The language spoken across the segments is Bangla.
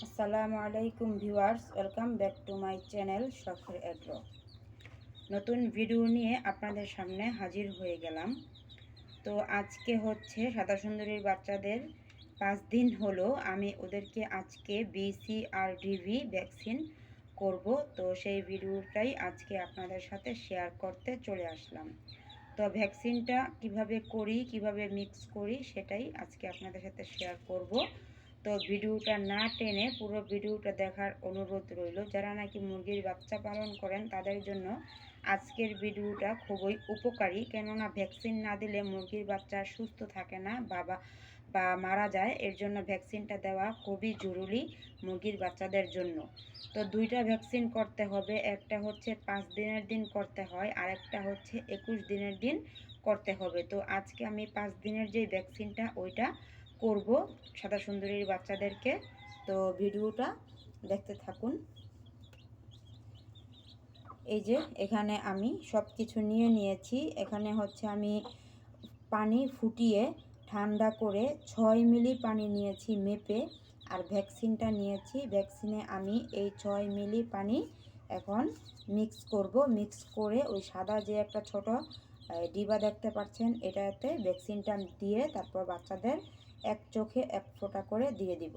আসসালামু আলাইকুম viewers, welcome back to my channel শখের এগ্রো। নতুন ভিডিও নিয়ে আপনাদের সামনে হাজির হয়ে গেলাম। তো আজকে হচ্ছে সাদা সুন্দরীর বাচ্চাদের 5 দিন হলো আমি ওদেরকে আজকে BCRDV ভ্যাকসিন করব। তো সেই ভিডিওটাই আজকে আপনাদের সাথে শেয়ার করতে চলে আসলাম। তো ভ্যাকসিনটা কিভাবে করি, কিভাবে মিক্স করি সেটাই আজকে আপনাদের সাথে শেয়ার করব। তো ভিডিওটা না টেনে পুরো ভিডিওটা দেখার অনুরোধ রইল। যারা নাকি মুরগির বাচ্চা পালন করেন তাদের জন্য আজকের ভিডিওটা খুবই উপকারী, কেননা ভ্যাকসিন না দিলে মুরগির বাচ্চা সুস্থ থাকে না বা মারা যায়। এর জন্য ভ্যাকসিনটা দেওয়া খুবই জরুরি মুরগির বাচ্চাদের জন্য। তো দুইটা ভ্যাকসিন করতে হবে, একটা হচ্ছে 5 দিনের দিন করতে হয়, আর একটা হচ্ছে 21 দিনের দিন করতে হবে। তো আজকে আমি 5 দিনের যে ভ্যাকসিনটা ওইটা করব সাদা সুন্দরীর বাচ্চাদেরকে। তো ভিডিওটা দেখতে থাকুন। এই যে এখানে আমি সব কিছু নিয়ে নিয়েছি। এখানে হচ্ছে আমি পানি ফুটিয়ে ঠান্ডা করে 6 মিলি পানি নিয়েছি মেপে, আর ভ্যাকসিনটা নিয়েছি। ভ্যাকসিনে আমি এই 6 মিলি পানি এখন মিক্স করব। মিক্স করে ওই সাদা যে একটা ছোট ডিবা দেখতে পাচ্ছেন, এটাতে ভ্যাকসিনটা দিয়ে তারপর বাচ্চাদের এক চোখে এক ফোঁটা করে দিয়ে দিব।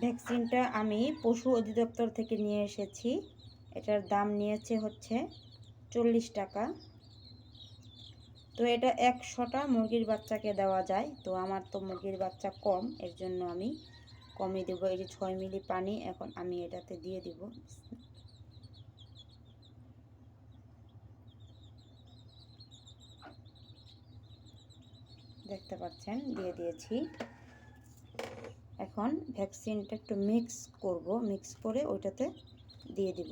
ভ্যাকসিনটা আমি পশু অধিদপ্তর থেকে নিয়ে এসেছি। এটার দাম নিয়েছে হচ্ছে 40 টাকা। তো এটা 100টা মুরগির বাচ্চাকে দেওয়া যায়। তো আমার তো মুরগির বাচ্চা কম, এর জন্য আমি কমই দেবো। এই যে 6 মিলি পানি এখন আমি এটাতে দিয়ে দিব। দেখতে পাচ্ছেন দিয়ে দিয়েছি। এখন ভ্যাকসিনটা একটু মিক্স করব, মিক্স করে ওইটাতে দিয়ে দিব।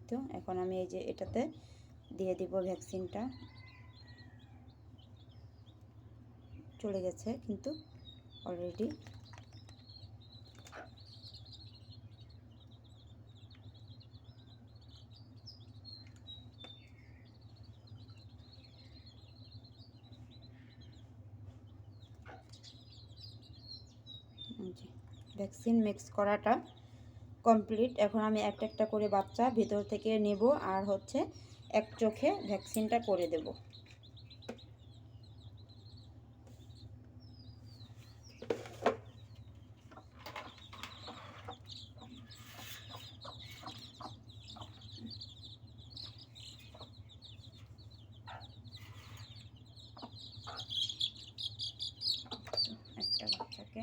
তো এখন আমি এই যে এটাতে দিয়ে দিব ভ্যাকসিনটা। চলে গেছে কিন্তু অলরেডি। ভ্যাকসিন মিক্স করাটা কমপ্লিট। এখন আমি একটা একটা করে বাচ্চা ভিতর থেকে নেব, আর হচ্ছে এক চোখে ভ্যাকসিনটা করে দেব। একটা বাচ্চাকে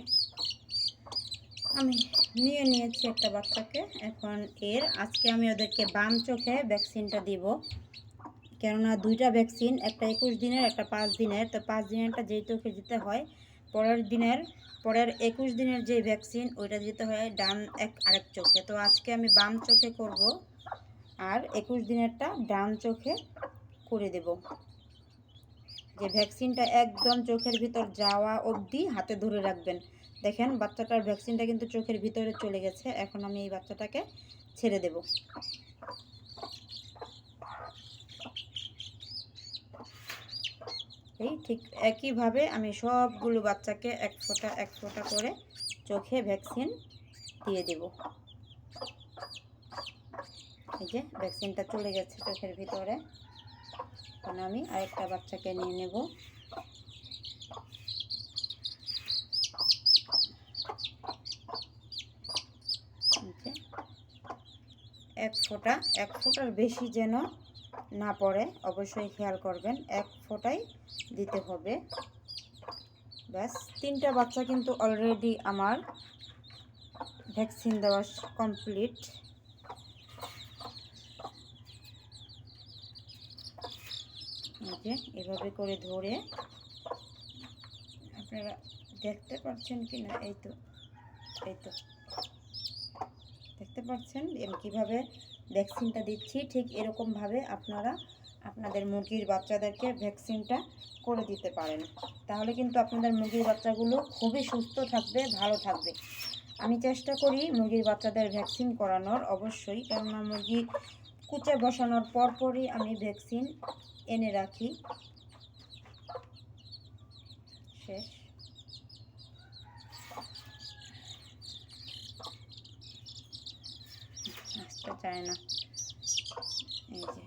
আমি নিয়ে নিয়েছি, একটা বাচ্চাকে। এখন আজকে আমি ওদেরকে বাম চোখে ভ্যাকসিনটা দিব, কেননা দুইটা ভ্যাকসিন, একটা 21 দিনের, একটা 5 দিনের। তো 5 দিনেরটা যেই চোখে দিতে হয়, পরের 21 দিনের যে ভ্যাকসিন ওইটা দিতে হয় আরেক চোখে। তো আজকে আমি বাম চোখে করব, আর 21 দিনেরটা ডান চোখে করে দেব। যে ভ্যাকসিনটা একদম চোখের ভিতর যাওয়া অবধি হাতে ধরে রাখবেন। দেখেন বাচ্চাটার ভ্যাকসিনটা কিন্তু চোখের ভিতরে চলে গেছে। এখন আমি এই বাচ্চাটাকে ছেড়ে দেব। এই ঠিক একইভাবে আমি সবগুলো বাচ্চাকে এক ফোঁটা করে চোখে ভ্যাকসিন দিয়ে দেব। এই যে ভ্যাকসিনটা চলে গেছে চোখের ভিতরে। এখন আমি আরেকটা বাচ্চাকে নিয়ে নেব। এক ফোঁটার বেশি যেন না পড়ে, অবশ্যই খেয়াল করবেন। এক ফোঁটাই দিতে হবে। ব্যাস, 3টা বাচ্চা কিন্তু অলরেডি আমার ভ্যাকসিন দেওয়া কমপ্লিট। এভাবে করে ধরে আপনারা দেখতে পাচ্ছেন কি না? এই তো দেখতে পাচ্ছেন আমি কীভাবে ভ্যাকসিনটা দিচ্ছি। ঠিক এরকমভাবে আপনারা আপনাদের মুরগির বাচ্চাদেরকে ভ্যাকসিনটা করে দিতে পারেন। তাহলে কিন্তু আপনাদের মুরগির বাচ্চাগুলো খুবই সুস্থ থাকবে, ভালো থাকবে। আমি চেষ্টা করি মুরগির বাচ্চাদের ভ্যাকসিন করানোর অবশ্যই, কেননা মুরগি কুচে বসানোর পরপরই আমি ভ্যাকসিন এনে রাখি। শেষ। আসতে চায় না, এই যে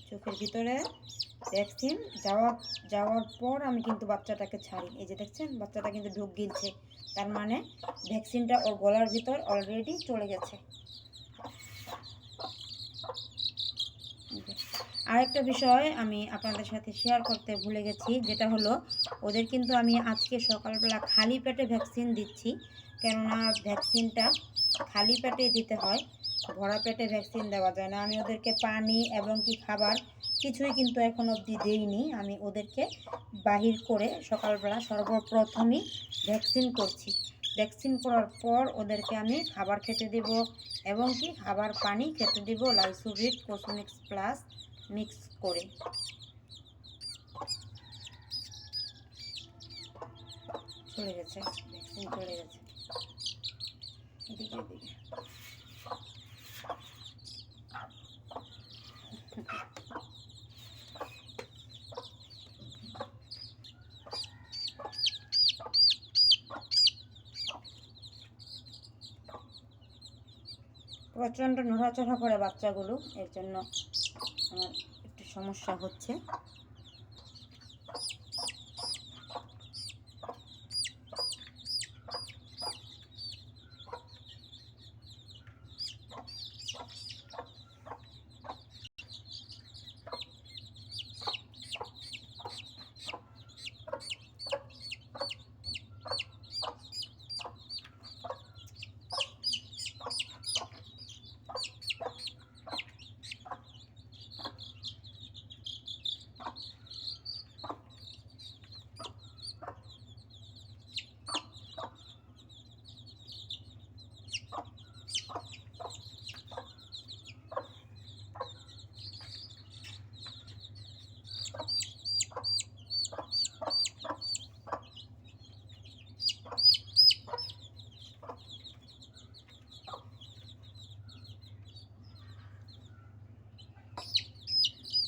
চোখের ভিতরে ভ্যাকসিন যাওয়ার পর আমি কিন্তু বাচ্চাটাকে ছাড়ি। এই যে দেখছেন বাচ্চাটা কিন্তু ঢোক গিলছে, তার মানে ভ্যাকসিনটা ওর গলার ভিতর অলরেডি চলে গেছে। আরেকটা বিষয় আমি আপনাদের সাথে শেয়ার করতে ভুলে গেছি, যেটা হলো ওদের কিন্তু আমি আজকে সকালবেলা খালি পেটে ভ্যাকসিন দিচ্ছি, কেননা ভ্যাকসিনটা খালি পেটে দিতে হয়, ভরা পেটে ভ্যাকসিন দেওয়া যায় না। আমি ওদেরকে পানি এবং কি খাবার কিছুই কিন্তু এখন অবধি দেইনি। আমি ওদেরকে বাহির করে সকালবেলা সর্বপ্রথমই ভ্যাকসিন করছি। ভ্যাকসিন করার পর ওদেরকে আমি খাবার খেতে দেব এবং কি খাবার পানি খেতে দেব লাইসোভিট কোসমিক্স প্লাস মিক্স করে। চলে গেছে ভ্যাকসিন, চলে গেছে এদিকে এদিকে। প্রচণ্ড নড়াচড়া করে বাচ্চাগুলো, এর জন্য আমার একটু সমস্যা হচ্ছে।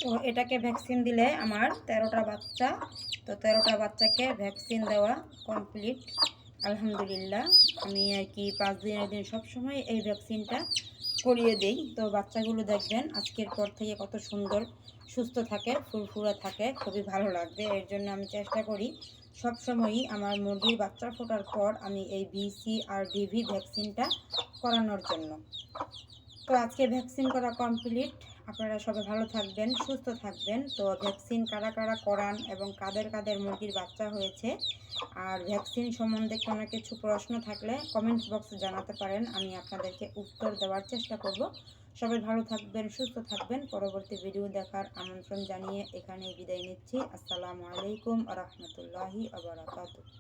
তো এটাকে ভ্যাকসিন দিলে আমার 13টা বাচ্চা, তো 13টা বাচ্চাকে ভ্যাকসিন দেওয়া কমপ্লিট আলহামদুলিল্লাহ। আমি আর কি 5 দিনের দিন সবসময় এই ভ্যাকসিনটা করিয়ে দেই। তো বাচ্চাগুলো দেখবেন আজকের পর থেকে কত সুন্দর সুস্থ থাকে, ফুরফুরা থাকে, খুবই ভালো লাগবে। এর জন্য আমি চেষ্টা করি সবসময়ই আমার মুরগির বাচ্চা ফোটার পর আমি এই বিসি আর ডিভি ভ্যাকসিনটা করানোর জন্য। তো আজকে ভ্যাকসিন করা কমপ্লিট। আপনারা সবাই ভালো থাকবেন, সুস্থ থাকবেন। তো ভ্যাকসিন কারা কারা করান এবং কাদের কাদের মুরগির বাচ্চা হয়েছে আর ভ্যাকসিন সম্বন্ধে কোনো কিছু প্রশ্ন থাকলে কমেন্ট বক্সে জানাতে পারেন, আমি আপনাদেরকে উত্তর দেওয়ার চেষ্টা করব। সবাই ভালো থাকবেন, সুস্থ থাকবেন। পরবর্তী ভিডিও দেখার আমন্ত্রণ জানিয়ে এখানেই বিদায় নিচ্ছি। আসসালামু আলাইকুম ওয়া রাহমাতুল্লাহি ওয়া বারাকাতুহু।